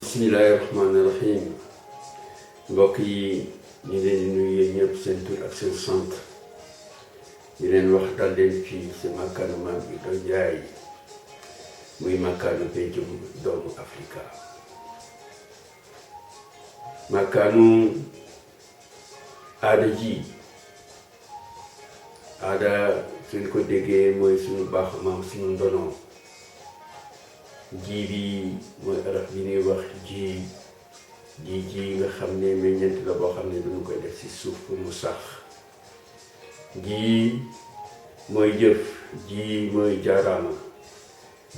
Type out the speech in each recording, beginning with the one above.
bismillaahi rahmaani rahiim mbokk yi ñu leen di nuyu yéen ñëpp seen tur ak seen sant di leen wax dal leen fii si makkaanu Maam Ibra Njaay muy makkaanu pencum doomu Afrika, makkaanu aada ji. Aada suñ ko déggee mooy suñu baax maam, suñu ndono. Ji bi mooy arab bi ñuy wax ji nga xam ne meññeent la boo xam ne duñu koy def ci suuf pour mu sax. Ji mooy jëf, ji mooy jaaraama,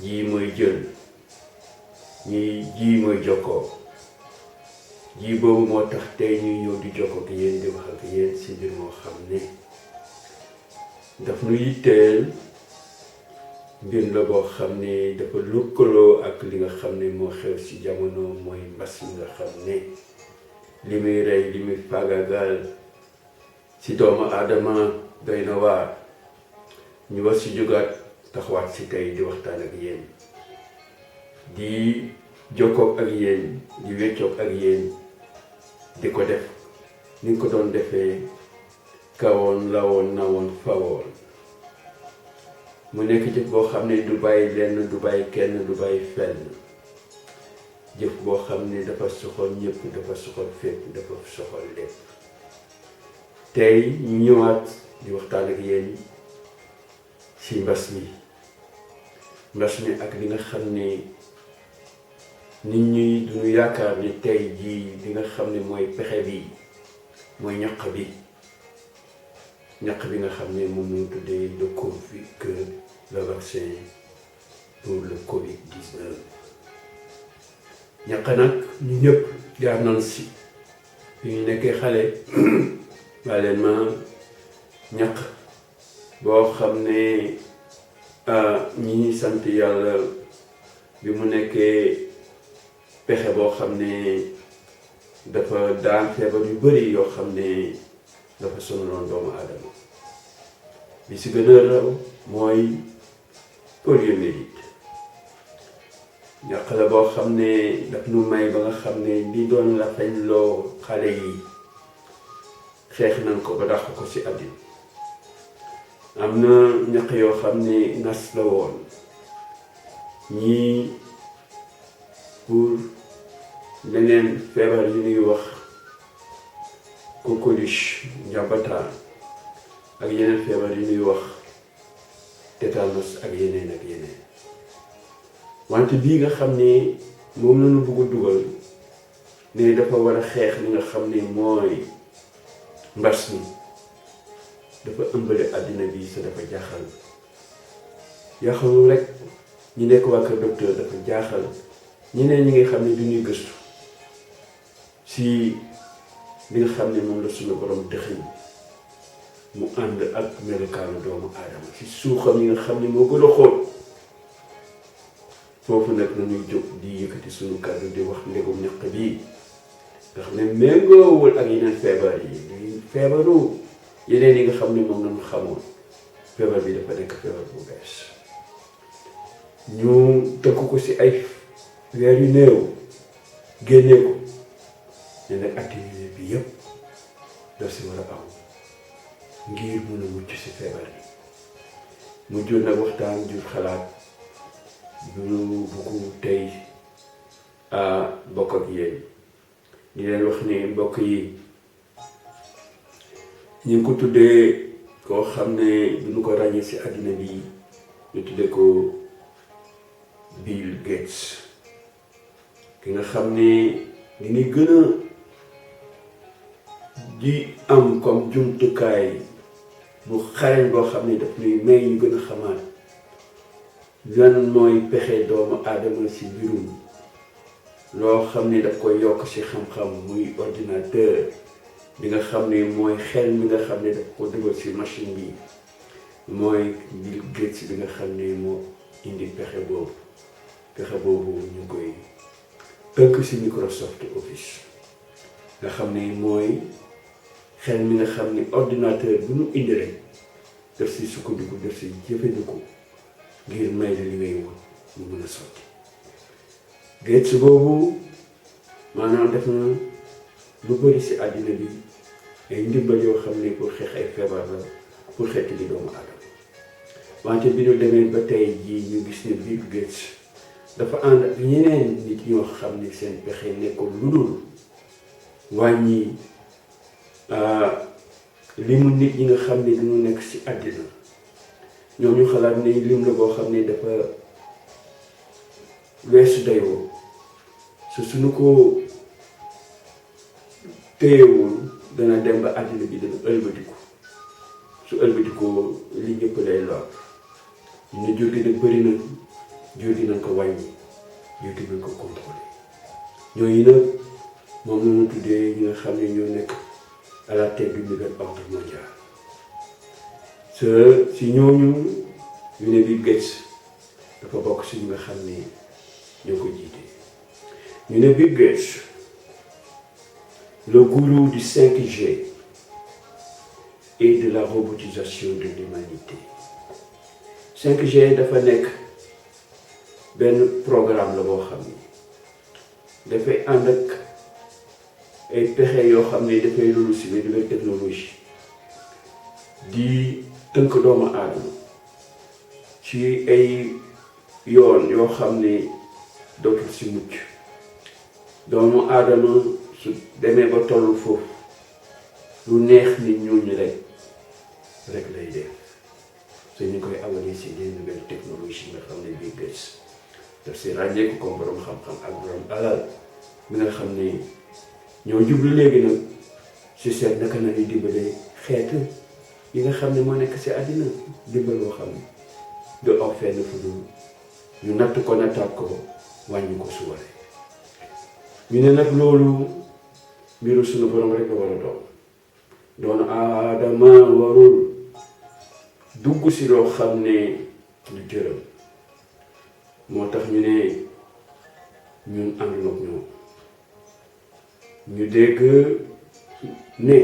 ji mooy jël, ji mooy jokkoo. Ji boobu moo tax tey ñuy ñëw di jokkoo ak yéen, di wax ak yéen ci mbir moo xam ne daf nu yitteel. mbir la boo xam ne dafa lëkkaloo ak li nga xam ne moo xew ci jamono, mooy mbas mi nga xam ne li muy rey, li muy faagaagal ci doomu aadama doy na waar. ñu war ci jógaat taxawaat ci tey di waxtaan ak yéen, di jokkoog ak yéen, di weccoog ak yéen, di ko def ni ko doon defee kawoon lawoon nawoon fawoon. mu nekk jëf boo xam ne du bàyyi lenn, du bàyyi kenn, du bàyyi fenn. jëf boo xam ne dafa soxal ñëpp, dafa soxal fépp, dafa soxal lépp. tey ñu ñëwaat di waxtaan ak yéen ci mbas mi ak li nga xam ne nit ñi duñu yaakaar ni tey jii li nga xam ne mooy pexe bi, mooy ñaq bi nga xam ne moom ñu tuddee le Covid, le vaccin pour le Covid-19. ñaq nag ñu ñëpp jaar nañ si bi ñu nekkee xale. waa leen ma ñaq boo xam ne ñi sant yàlla bi mu nekkee pexe boo xam ne dafa daan feebar yu bari yoo xam ne dafa sonaloon doomu aadama. bi si gën a raw mooy poliomyélite. ñàkk la boo xam ne daf nu may ba nga xam ne li doon la fañ loo xale yi xeex nañ ko ba dàq ko ci àddina. am na ñàkk yoo xam ne nas la woon, ñii pour leneen feebar yu ñuy wax coqueluche, njàmbataan, ak yeneen feebar yu ñuy wax tétanos ak yeneen. wante bii nga xam ne moom lañu bëgg a dugal ne dafa war a xeex li nga xam ne mooy mbas mi, dafa ëmbale àddina bi sa dafa jaaxal rek ñi nekk waa kër docteur, dafa jaaxal ñeneen ñi nga xam ne du ñuy gëstu si li nga xam ne moom la suñu borom dëxiñ mu ànd ak melokaanu doomu aadama ci suuxam yi nga xam ne moo gën a xóot. foofu nag nañuy jóg di yëkkati suñu kàddu di wax ndegum ñaq bii nga xam ne méngoowul ak yeneen feebar yi, feebaru yeneen yi nga xam ne moom lañu xamoon. feebar bi dafa nekk feebar bu bees, ñu tëkk ko ci ay weer yu néew, génnee ko ne nag activité bi yëpp daf ci war a am ngir mën a mucc ci feebar bi. mu jur nag waxtaan, jur xalaat bu ñu bugg tey bokk ak yéen. ñu leen wax ne mbokk yi, ñu ngi ko tuddee koo xam ne duñu ko ràññee ci àddina bi, ñu tuddee ko Bill Gates. ki nga xam ne li ñuy gën a di am comme jumtukaay bu xarañ boo xam ne daf ñuy may ñu gën a xamaat lan mooy pexe doomu aadama ci mbirum loo xam ne daf koy yokk ci xam-xam, muy ordinateur bi nga xam ne mooy xel mi nga xam ne daf ko dugal ci machine bi, mooy Bill Gates bi nga xam ne moo indi pexe boobu ñu koy tënk ci Microsoft Office nga xam ne mooy xel mi nga xam ne ordinateur bu ñu indi rek daf ci sukkandiku, daf ci jëfandiku ngir may la li ngay wut mu mën a sotti. Gates boobu maanaam def na lu bëri si àddina bi ay ndimbal yoo xam ne pour xeex ay feebar la pour xeeti li doomu aadama wante bi ñu demee ba tey jii ñu gis ne Bill Gates dafa ànd ak ñeneen nit ñoo xam ne seen pexe nekkul lu dul wàññi limu nit ñi nga xam ne dañu nekk si àddina ñoom ñu xalaat ne lim la boo xam ne dafa weesu dayoo suñu ko téyewul dana dem ba àddina bi dana ëlbatiku su ëlbatikoo li ñëpp lay lor ñu ne jur gi nag bëri na jur gi nañ ko wàññi jur gi nañ ko contrôler ñooñu nag moom la ñu tuddee ñi nga xam ne ñoo nekk à la tête du nouvel ordre mondial si ñooñu ñu ne Bill Gates dafa bokk si ñi nga xam ne ñoo ko jiite ñu ne Bill Gates le gourou du 5G et de la robotisation de l'humanité 5G dafa nekk benn programme la boo xam ne dafay ànd ak ay pexe yoo xam ne dafay loolu si nouvelle technologie di tënk doomu aadama ci ay yoon yoo xam ne dootul si mucc doomu aadama su demee ba tollu foofu lu neex nit ñooñu rek lay def te ñu koy awalee si des nouvelles technologies nga xam ne Bill Gates daf si ràññeeku comme borom xam-xam ak borom alal mi nga xam ne ñoo jublu léegi nag si seet naka la ñuy dimbalee xeet yi nga xam ne moo nekk si àddina dimbal boo xam ne du aw fenn fu dul ñu natt ko nattaat ko wàññi ko su waree ñu ne nag loolu mbiru suñu borom rek la war a doon aadama warul dugg si loo xam ne du jërëm moo tax ñu ne ñun ànduñu ak ñoom ñu dégg ne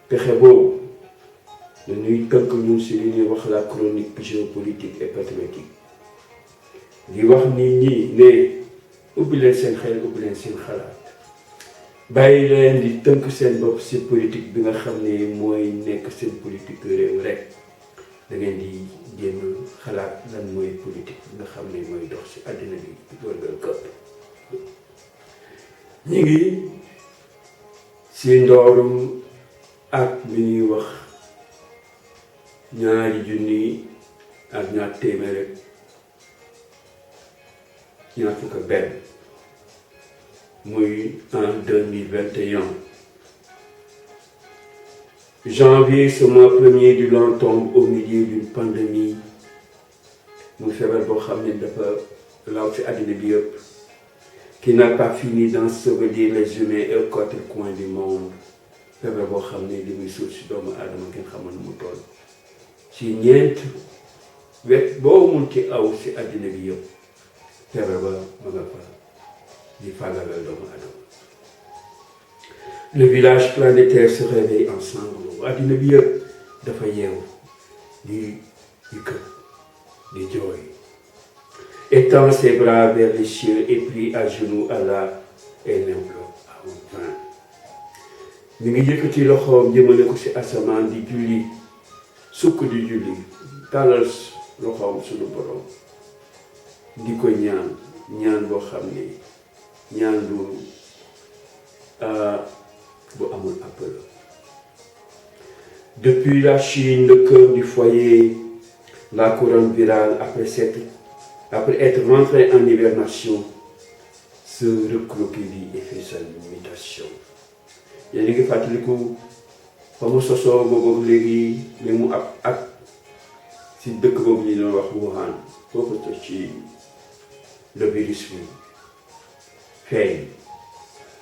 pexe boobu dañuy tënk ñun si li ñuy wax la chronique géopolitique et patriotique di wax nit ñi ne ubbi leen seen xel ubbi leen seen xalaat bàyyi leen di tënk seen bopp si politique bi nga xam ne mooy nekk seen politique réew rek da ngeen di jéem xalaat lan mooy politique bi nga xam ne mooy dox si àddina bi wërngal këpp ñu ngi si ndoorum at mi ñuy wax 2000 ak ñaar téeméer rek ñaar fukk ak benn muy en 2021 janvier, ce mois premier du l'an tombe au milieu d'une pandémie muy feebar boo xam ne dafa law ci àddina bi yëpp qui n'a pas fini d'ensevelir les humains aux quatre coins du monde feebar boo xam ne li muy suuf si doomu aadama kenn xamal nu mu toll si ñeent wet boo mun ci aw si àddina bi yëpp feebar ba ma nga fa di faagaagal doomu aadama le village planétaire se réveille ensemble àddina bi yëpp dafa yeewu di këpp di jooy étend ses bras vers les cieux et plie à genoux Allah et l'enveloppe à un vin mi ngi yëkkati loxoom jëmale ko si asamaan di julli sukk di julli tàllal loxoom suñu borom di ko ñaan boo xam ne ñaan bu amul appel. Depuis la Chine, le cœur du foyer, la couronne virale, après être rentré en hibernation, se recroqueville et fait sa mutation. yéen a ngi fàttaliku fa mu sosoo boobu léegi li mu ak si dëkk boobu ñu doon wax Wuhan foofu ci le virus bi feeñ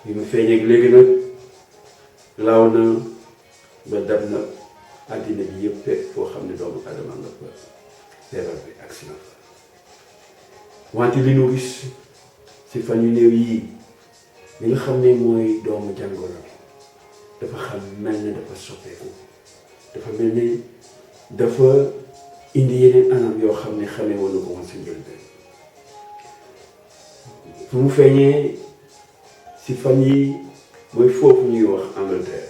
bi mu feeñee léegi nag law na ba dab na àddina bi yëpp fépp foo xam ne doomu adama nga fa feebar bi agsi na fa wante li ñu gis si fan yu néew yii li nga xam ne mooy doomu jàngoro bi dafa xam mel ne dafa soppeeku dafa mel ne dafa indi yeneen anam yoo xam ne xamee woon na ko woon si njëlbeen fu mu feeñee si fan yi mooy foofu ñuy wax Angleterre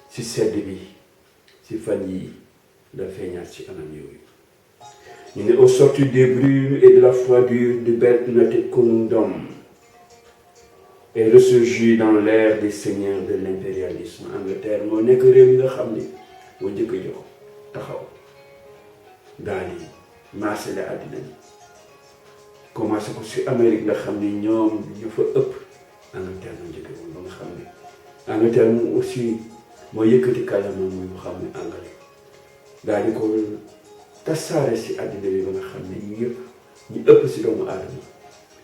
si sedd bi si fan yi la feeñaat ci anam yooyu ñu ne au sortir des brumes et de la froidure du bel United Kingdom et ressurgit dans l'ère des seigneurs de l'impérialisme. Angleterre moo nekk réew yi nga xam ni moo njëkk a jox taxaw daal di maasale àddina bi commencé ko si Amérique nga xam ni ñoom ñu fa ëpp Angleterre moo njëkk woon ba nga xam ni Angleterre moom aussi moo yëkkati kàllaama muy xam ne anglais daal di ko tasaare si àddina bi ba nga xam ne ñu ëpp si doomu aadama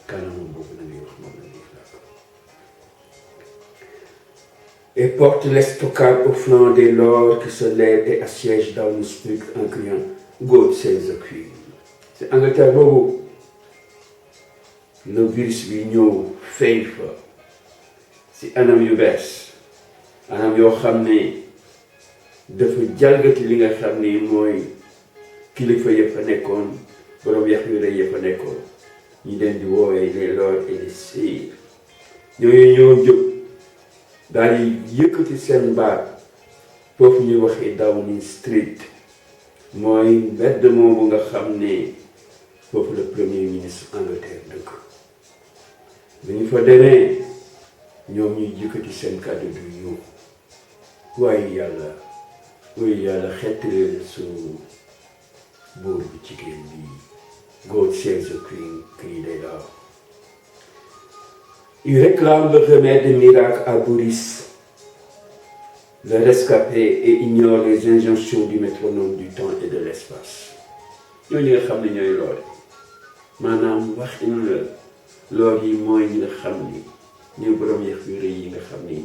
kàllaama boobu la ñuy wax moom la ñuy làkk et porte l'estocade au flanc des lords qui se lèvent et assiègent Downing Street en criant God save the Queen. C'est Angleterre boobu le virus bi ñëw feeñ fa si anam yu bees anam yoo xam ne dafa jalgati li nga xam ni mooy kilifa ya fa nekkoon borom yax yu rëy ya fa nekkoon ñu leen di woowee les lords et les sires ñooñu ñoo jóg daal di yëkkati seen baat foofu ñuy waxee Downing Street mooy mbedd moomu nga xam ne foofu le premier ministre Angleterre dëkk bi ñu fa demee ñoom ñuy yëkkati seen kàddu du ñu waaye yàlla xettali suñu buur bi jigéen bi God save the Queen crie des larmes. Il réclame le remède miracle à Boris, le rescapé, et ignore les injonctions du métronome du temps et de l'espace. ñooñu nga xam ne ñooy loole maanaam waxin la lool yi mooy ñi nga xam ni ñooy borom yax yu rëy yi nga xam ni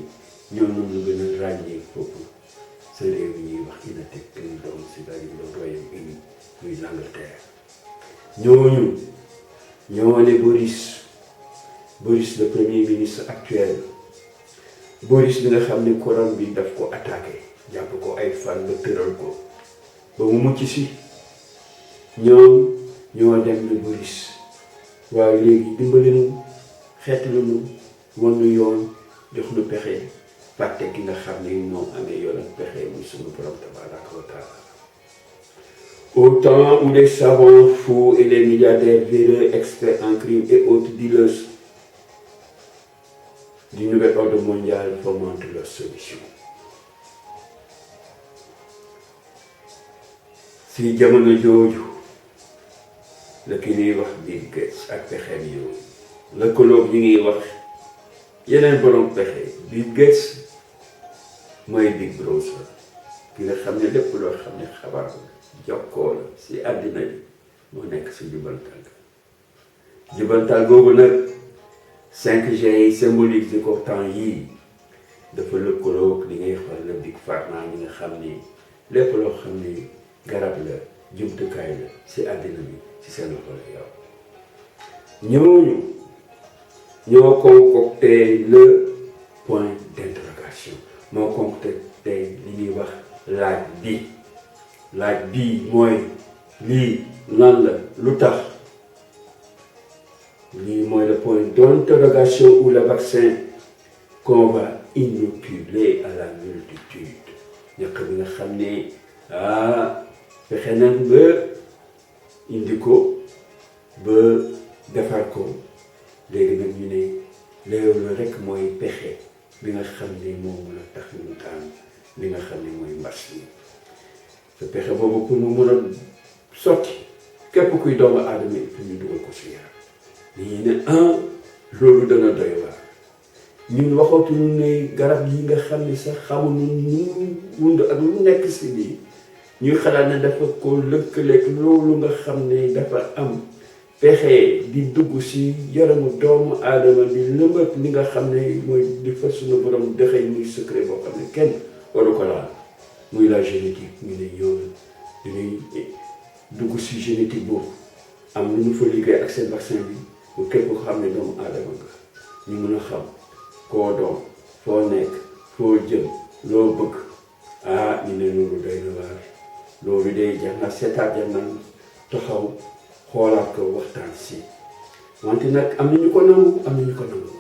ñoom moom la gën a ràññee foofu sa réew yi ñuy wax United Kingdom c'est-à-dire le Royaume-Uni muy l'Angleterre ñooñu ñoo ne Boris le premier ministre actuel Boris bi nga xam ne couronne bi daf ko attaqué jàpp ko ay fan ba tëral ko ba mu mucc si ñoom ñoo dem ne Boris waaye léegi dimbali nu xeetlu nu wan nu yoon jox nu pexe fàtte ki nga xam ne moom amee yoon ak pexe muy sunu borom tabaraka wa taala. Au temps où les savants fous et les milliardaires véreux experts en crime et autres dealers du nouvel ordre mondial fomentent leurs solutions. Si jamono jooju la ki ñuy wax Bill Gates ak pexeem yooyu lëkkaloog ñi ngi wax yeneen borom pexe Bill Gates mooy Big Brother ki nga xam ne lépp loo xam ne xabaar jokkoo la si àddina bi moo nekk si jubantal googu nag 5G yi symbolise ko temps yii dafa lëkkaloog li ngay xool la Big Pharma ñi nga xam ni lépp loo xam ni garab la jumtukaay la si àddina bi ci seen loxo la yow ñooñu ñoo concocté le point d'interrogation moo concocté li ñuy wax laaj bi mooy lii lan la lu tax lii mooy le point d'interrogation ou le vaccin qu'on va inoculer à la multitude ñàkk bi nga xam ne fexe nañ ba indi ko ba defar ko léegi nag ñu ne loolu rek mooy pexe bi nga xam ne moom la tax ñu daan li nga xam ne mooy mbas mi te pexe boobu pour mu mën a sotti képp kuy doomu aadama yi fi ñu dugal ko si yaram dañuy ne loolu dana doy waar ñun waxatuñu ne garab yi nga xam ne sax xamuñu nu wund ak lu nekk si lii ñuy xalaat ne dafa ko lëkkaleeg loolu nga xam ne dafa am pexe di dugg si yaramu doomu aadama di lëmbat li nga xam ne mooy di fa suñu borom dëxëy muy secret boo xam ne kenn waru ko laal muy la génétique ñu ne ñoom dañuy dugg si génétique boobu am lu ñu fa liggéey ak seen vaccin bi bu képp ko xam ne doomu aadama nga ñu mën a xam koo doom foo nekk foo jëm loo bëgg ñu ne loolu doy na waar loolu day jar na seetaat jar na taxaw xoolaat ko waxtaan si wante nag am na ñu ko nangu am na ñu ko nangu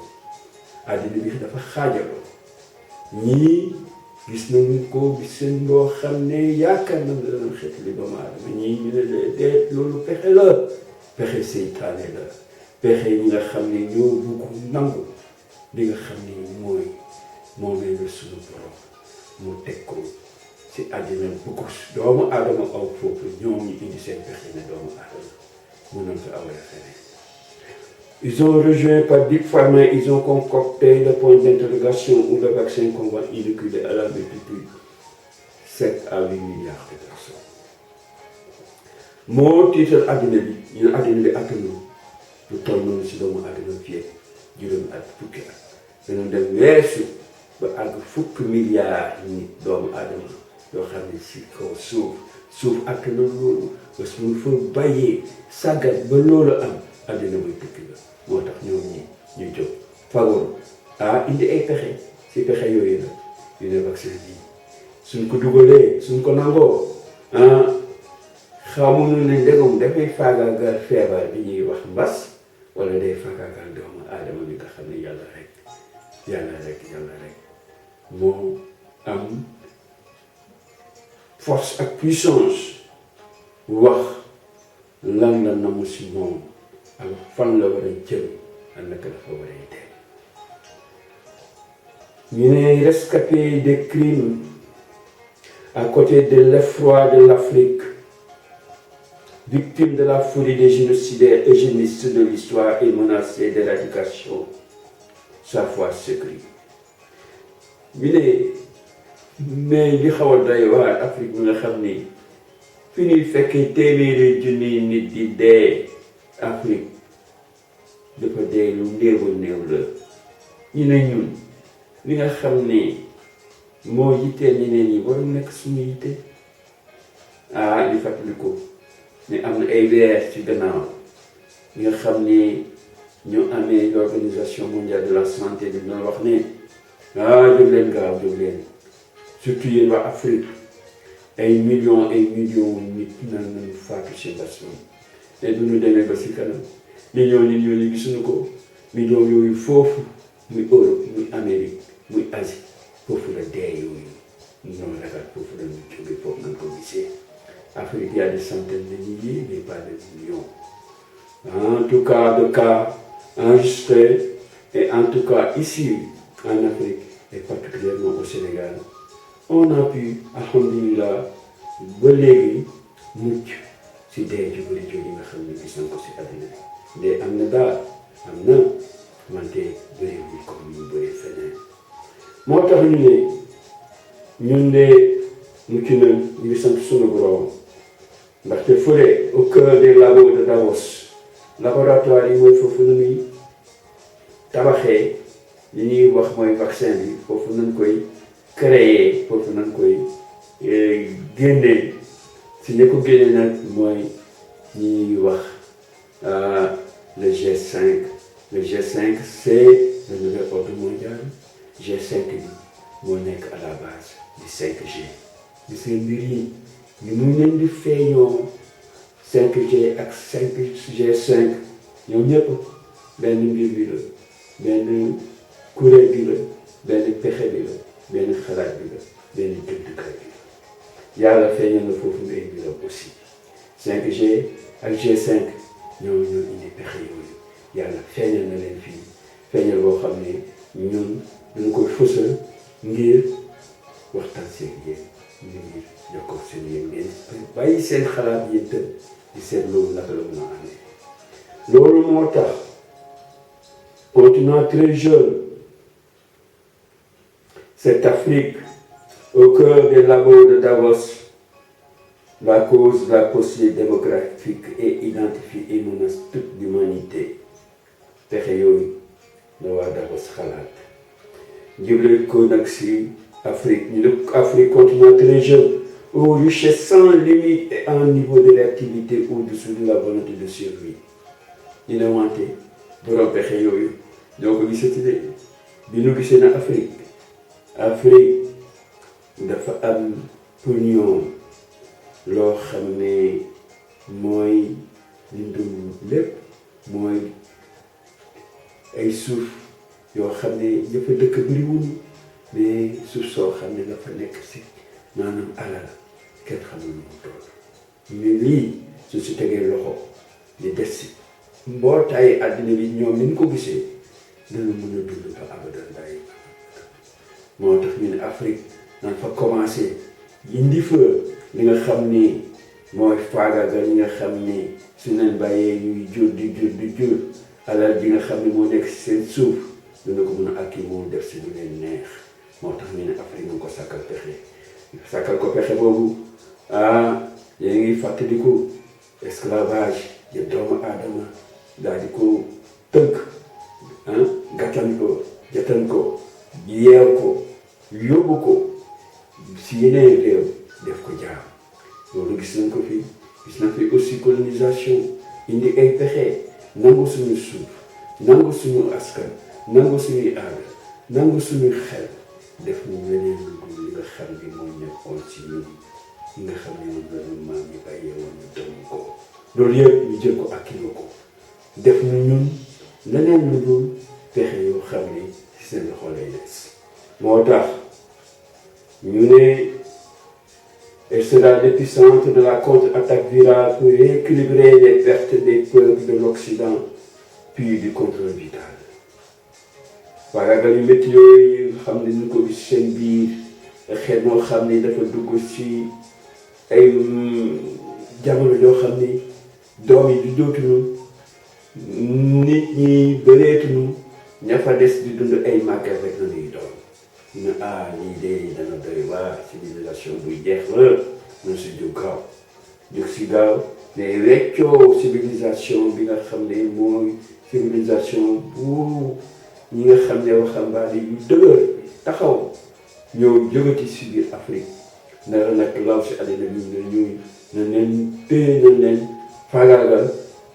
àddina bi dafa xaajaloo ñii gis nañu ko gis seen loo xam ne yaakaar na nga doon xeetali doomu aadama ñii ñu ne la deet loolu pexe la pexe seytaane la pexe ñi nga xam ne ñoo bugg nangu li nga xam ne mooy moomee la suñu borom mu teg ko ci àddina bu ko doomu aadama aw foofu ñoom ñu indi seen pexe ne doomu aadama mënoon ko awale feneen. Ils ont rejoint par Big Pharma, ils ont concocté le point d'interrogation où le vaccin qu'on va inoculer à la multitude 7 à 8 milliards de personnes. moo tiital àddina bi ñu ne àddina bi attanu lu toll noonu si doomu àddina fii juróomi at fukki at dañu dem weesu ba àgg fukki milliards nit doomu aadama yoo xam ne si kaw suuf attanu loolu parce que mu fa bàyyee sàggat ba loolu am àddina muy tukki la moo tax ñoom ñu jóg fagaru indi ay pexe si pexe yooyu la ñu ne vaccin bi suñ ko dugalee suñ ko nangoo xamuñu ne ndegam dafay faagaagal feebar bi ñuy wax mbas wala day faagaagal doomu aadama bi nga xam ne yàlla rek moo am force ak puissance wax lan la namu si moom ak fan la war a jëm ak naka la fa war a dem. ñu ne rescapé des crimes à côté de l'effroi de l'Afrique, victime de la folie des génocidaires et génistes de l'histoire et menacée d'éradication, sa foi se crie. ñu ne mais li xaw a doy waar Afrique bi nga xam ni fi ñuy fekkee téeméeri junni nit di dee Afrique dafa dee lu néew la ñu ne ñun li nga xam ni moo yitteel ñeneen ñi waru nekk suñu yitte di fàttaliku ne am na ay weer ci gannaaw ñi nga xam ni ñu amee l'organisation mondiale de la santé bi doon wax ne jóg leen gaaw jóg leen surtout yéen waa Afrique ay millions nit nan nañu faatu ci mbas mi te du ñu demee ba ci kanam millions nit ñooñu gisuñu ko millions yooyu foofu muy Europe muy Amérique muy Asie foofu la dee yooyu ñoo ragal foofu la ñu jóge foofu nañ ko gisee Afrique y a des centaines de milliers mais pas de millions. En tout cas de cas enregistrés et en tout cas ici en Afrique et particulièrement au Sénégal on a pu alhamdulillah ba léegi mucc si dee ju bëri jooju nga xam ne gis nañ ko si àddina bi dee am na daal am na wante bëriwul comme ñu bëree feneen moo tax ñu ne ñun de mucc nañ ñu ngi sant sunu borom ndaxte fële au cœur des labos de Davos laboratoire yi mooy foofu na ñuy tabaxee li ñuy wax mooy vaccin bi foofu nañ koy créer foofu nañ koy génnee si ne ko génne nag mooy ñuy wax le G5 le G5 c'est le nouvel ordre mondial G5 bi moo nekk à la base du 5G gis nga mbir yi ñu mun leen di feeñoo 5G ak 5G5 ñoom ñëpp benn mbir bi la benn kuréel bi la benn pexe bi la benn xalaat bi la benn jumtukaay bi la yàlla feeñal na foofu mbir bi la aussi 5G ak G5 ñoo indi pexe yooyu yàlla feeñal na leen fii feeñal boo xam ne ñun dañu koy fësal ngir waxtaan seen yéen ngir jokkoo seen yéen ngeen bàyyi seen xalaat yéen tam di seet loolu naka la mën a amee loolu moo tax continent très jeune cette Afrique au cœur des labos de Davos la cause de la possibilité démographique est identifiée et menace toute l'humanité pexe yooyu la waa Davos xalaat jëlee ko nag si Afrique ñu ne Afrique continent très jeune aux richesses sans limite et un niveau de réactivité au-dessous de la volonté de survie ñu ne wante borom pexe yooyu ñoo ko gisati de bi ñu gisee na Afrique dafa am pour ñoom loo xam ne mooy li dund lépp mooy ay suuf yoo xam ne ñëpp a dëkk bëriwuñu mais suuf soo xam ne dafa nekk si maanaam alal kenn xamul nu mu toll mais lii su si tegee loxo di des si mbootaayu àddina bi ñoom ni ñu ko gisee dana mën a dund ba abadan bàyyi moo tax ñu ne Afrique nan fa commencé indi fa li nga xam ni mooy faagaagal ñi nga xam ni su leen bàyyee ñuy jur di jur alal bi nga xam ni moo nekk si seen suuf dina ko mën a akki moo def si lu leen neex moo tax ñu ne Afrique ñu ko sàkkal pexe sàkkal ko pexe boobu yéen ngi fàttaliku esclavage ya doomu aadama daal di ko tënk gàttan ko jatan ko yeew ko yóbbu ko si yeneen réew def ko jaam loolu gis nañ ko fi gis nañ fi aussi colonisation indi ay pexe nangu suñu suuf nangu suñu askan nangu suñuy aada nangu suñuy xel def ñu leneen lu li nga xam ni moo nekkoon ci ñun ñi nga xam ne moom la ñu maam yi bàyyee woon ñu dem ko loolu yëpp ñu jël ko akkilo ko def ñu ñun leneen lu dul pexe yoo xam ni ci seen loxo lay des moo tax ñu ne elle sera l'épicentre de la contre-attaque virale pour rééquilibrer les pertes des peuples de l'Occident puis du contrôle vital faagaagal yu métti yooyu xam ne ñu ko gis seen biir xel moo xam ni dafa dugg ci ay jamono yoo xam ni doom yi du dootuñu nit ñi bëreetuñu ña fa des di dund ay màggal rek la ñuy doon ñu lii de dana doy waar civilisation buy jeex la ñu si jóg gaaw mais weccoo civilisation bi nga xam ne mooy civilisation bu ñi nga xam ne waxambaane yu dëgër taxaw ñoo jógati si biir Afrique nara nag law si àddina bi na leen téye na leen faagaagal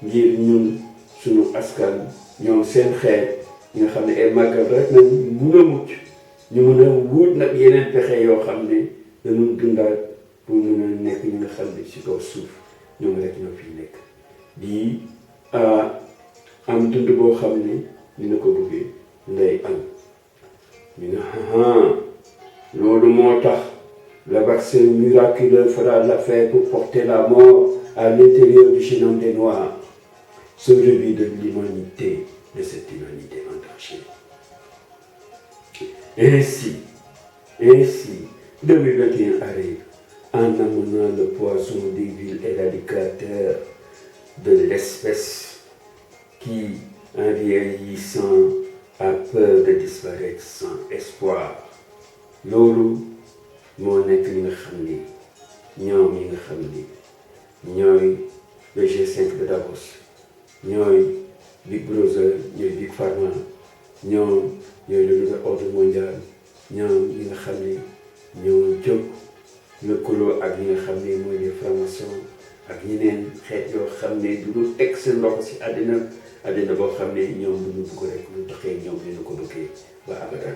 ngir ñun suñu askan ñoom seen xeet ñi nga xam ne ay màggal rek nañ mun a mucc ñu mun a wut nag yeneen pexe yoo xam ne dañu dundaat pour mun a nekk ñi nga xam ne si kaw suuf ñoom rek ñoo fi nekk di am dund boo xam ne ñu ne ko bëggee nday am ñu ne loolu moo tax le vaccin miraculeux fera l'affaire pour porter la mort à l'intérieur du génome des Noirs, sauver de l'humanité, de cette humanité en danger. Ainsi, 2021 arrive en amenant le poison des villes éradicateur de l'espèce qui, en vieillissant, a peur de disparaître sans espoir. loolu moo nekk li nga xam ni ñoom yi nga xam ni ñooy le G5 de Davos ñooy Big Brother ñooy Big Pharma ñoom ñooy le nouvel ordre mondial ñoom ñi nga xam ni ñoo jóg lëkkaloo ak ñi nga xam ne mooy les francs-maçons ak ñeneen xeet yoo xam ne du ñu teg seen loxo si àddina boo xam ne ñoom du ñu bugg rek lu doxee ñoom li ñu ko bëggee ba abadan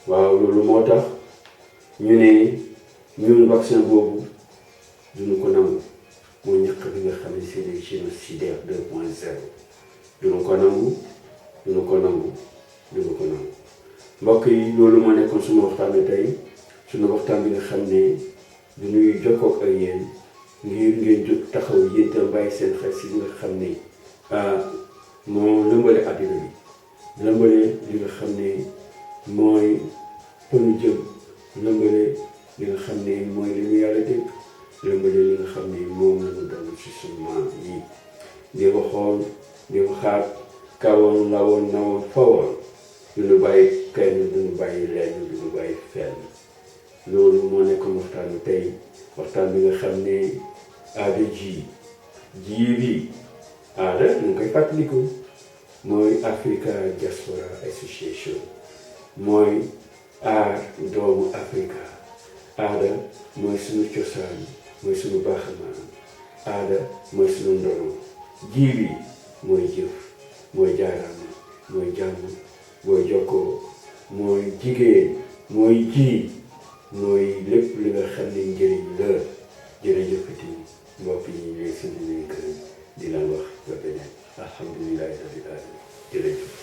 waaw loolu moo tax ñu ne ñun vaccin boobu duñu ko nangu mooy ñàkk bi nga xam ne c'est les génocidaires 2.0 duñu ko nangu mbokk yi loolu moo nekkoon suma waxtaan tey sunu waxtaan bi nga xam ne du ñuy jokkoo ak yéen ngir ngeen jóg taxaw yéen itam bàyyi seen xel si li nga xam ne moo lëmbale àddina bi lëmbale li nga xam ne mooy pënu jëm lëmbale li nga xam ne mooy li ñu yàlla dégg lëmbale li nga xam ne moom la ñu doon ci suñu maam yi di waxoon di waxaat kawoon lawoon nawoon fawoon duñu bàyyi kenn duñu bàyyi lenn duñu bàyyi fenn loolu moo nekkoon waxtaanu tey waxtaan bi nga xam ne aada ji bi aada ñu ngi koy fàttaliku mooy Africa Diaspora Association mooy aar doomu Africa aada mooy suñu cosaan mooy suñu baaxamaan aada mooy suñu ndono ji mooy jëf mooy jaaraama mooy jàmm mooy jokkoo mooy jigéen mooy ji mooy lépp li nga xam ne njëriñ la jërëjëfati mbokk yi ñuy suñu leen gërëm di la wax ba beneen alhamdulilahi rabbil alamin jërëjëf